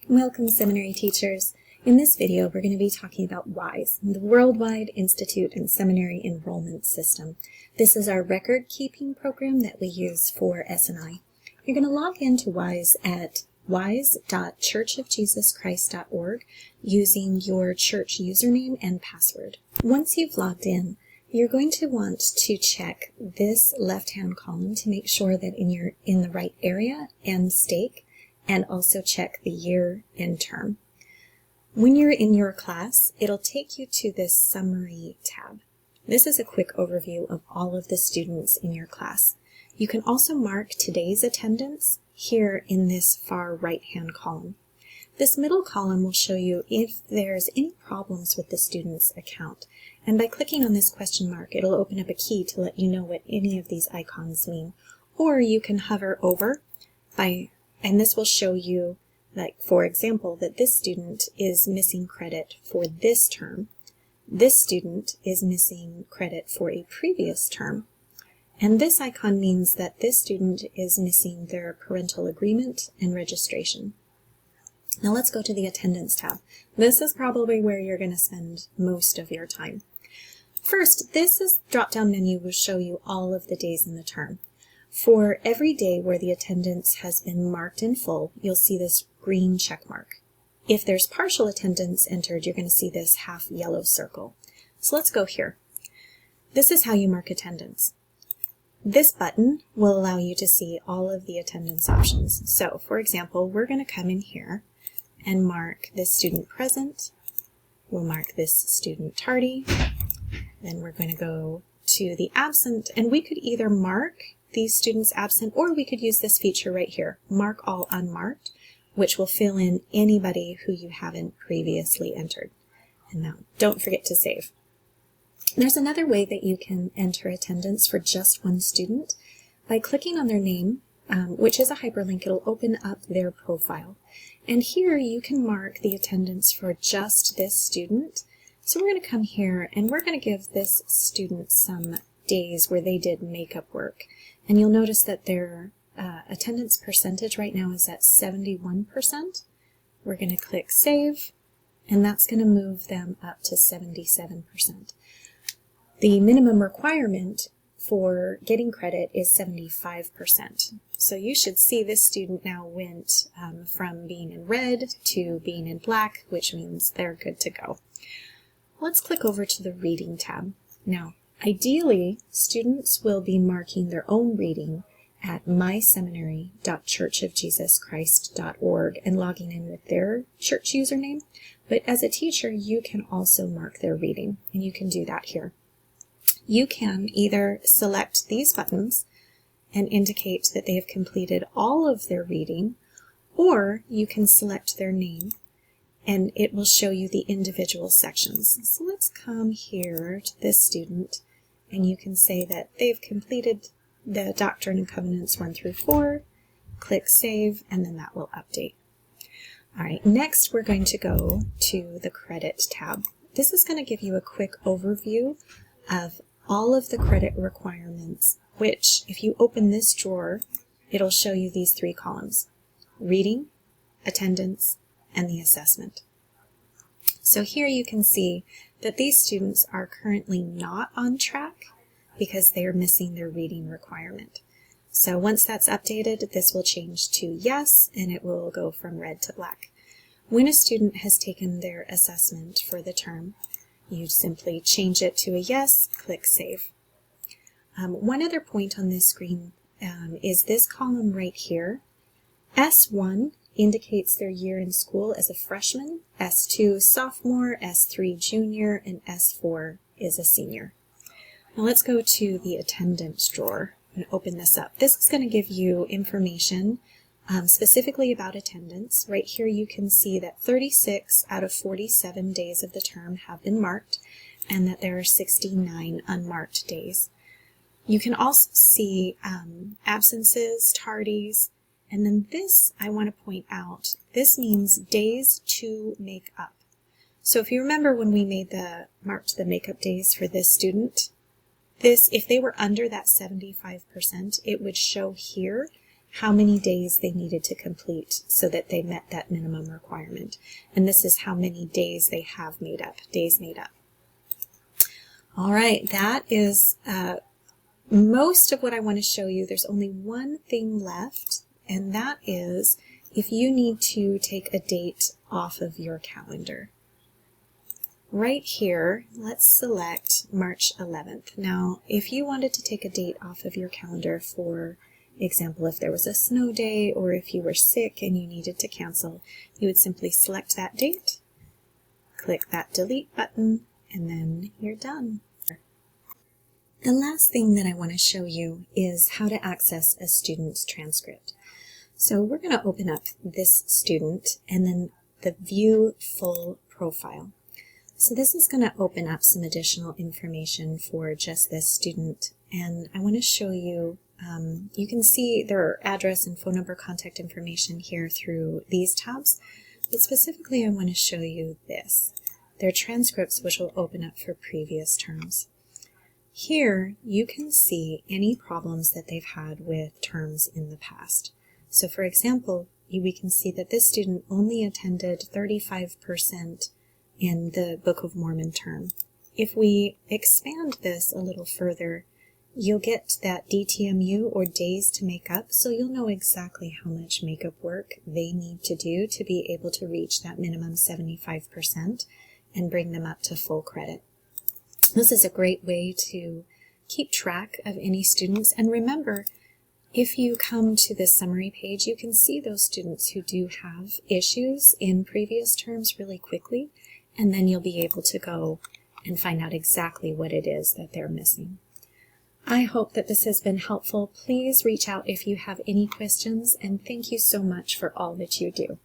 Welcome, seminary teachers. In this video, we're going to be talking about W.I.S.E, the Worldwide Institute and Seminary Enrollment System. This is our record-keeping program that we use for S&I. You're going to log into W.I.S.E at wise.churchofjesuschrist.org using your church username and password. Once you've logged in, you're going to want to check this left-hand column to make sure that you're in the right area and stake, and also check the year and term. When you're in your class, it'll take you to this summary tab. This is a quick overview of all of the students in your class. You can also mark today's attendance here in this far right-hand column. This middle column will show you if there's any problems with the student's account. And by clicking on this question mark, it'll open up a key to let you know what any of these icons mean. Or you can hover over and this will show you, like, for example, that this student is missing credit for this term. This student is missing credit for a previous term. And this icon means that this student is missing their parental agreement and registration. Now let's go to the attendance tab. This is probably where you're going to spend most of your time. First, this drop-down menu will show you all of the days in the term. For every day where the attendance has been marked in full, you'll see this green check mark. If there's partial attendance entered, you're going to see this half yellow circle. So let's go here. This is how you mark attendance. This button will allow you to see all of the attendance options. So, for example, we're going to come in here and mark this student present. We'll mark this student tardy. Then we're going to go to the absent, and we could either mark these students absent, or we could use this feature right here, mark all unmarked, which will fill in anybody who you haven't previously entered. And now, don't forget to save. There's another way that you can enter attendance for just one student. By clicking on their name, which is a hyperlink, it'll open up their profile. And here you can mark the attendance for just this student. So we're going to come here and we're going to give this student some days where they did makeup work. And you'll notice that their attendance percentage right now is at 71%. We're going to click Save, and that's going to move them up to 77%. The minimum requirement for getting credit is 75%. So you should see this student now went from being in red to being in black, which means they're good to go. Let's click over to the Reading tab. Now, ideally, students will be marking their own reading at myseminary.churchofjesuschrist.org and logging in with their church username. But as a teacher, you can also mark their reading, and you can do that here. You can either select these buttons and indicate that they have completed all of their reading, or you can select their name and it will show you the individual sections. So let's come here to this student, and you can say that they've completed the Doctrine and Covenants 1 through 4, click Save, and then that will update. All right, next we're going to go to the Credit tab. This is going to give you a quick overview of all of the credit requirements, which, if you open this drawer, it'll show you these three columns: reading, attendance, and the assessment. So here you can see that these students are currently not on track because they are missing their reading requirement. So once that's updated, this will change to yes, and it will go from red to black. When a student has taken their assessment for the term, you simply change it to a yes, click Save. One other point on this screen is this column right here. S1 indicates their year in school as a freshman, S2 sophomore, S3 junior, and S4 is a senior. Now let's go to the attendance drawer and open this up. This is going to give you information specifically about attendance. Right here you can see that 36 out of 47 days of the term have been marked, and that there are 69 unmarked days. You can also see absences, tardies, and then this, I want to point out, this means days to make up. So if you remember when we marked the makeup days for this student, if they were under that 75%, it would show here how many days they needed to complete so that they met that minimum requirement. And this is how many days they have made up, days made up. All right, that is most of what I want to show you. There's only one thing left, and that is if you need to take a date off of your calendar. Right here, let's select March 11th. Now, if you wanted to take a date off of your calendar, for example, if there was a snow day or if you were sick and you needed to cancel, you would simply select that date, click that delete button, and then you're done. The last thing that I want to show you is how to access a student's transcript. So we're going to open up this student and then the View Full Profile. So this is going to open up some additional information for just this student, and I want to show you, you can see their address and phone number, contact information here through these tabs, but specifically I want to show you this, their transcripts, which will open up for previous terms. Here you can see any problems that they've had with terms in the past. So for example, we can see that this student only attended 35% in the Book of Mormon term. If we expand this a little further, you'll get that DTMU, or days to make up, so you'll know exactly how much makeup work they need to do to be able to reach that minimum 75% and bring them up to full credit. This is a great way to keep track of any students, and remember, if you come to this summary page, you can see those students who do have issues in previous terms really quickly, and then you'll be able to go and find out exactly what it is that they're missing. I hope that this has been helpful. Please reach out if you have any questions, and thank you so much for all that you do.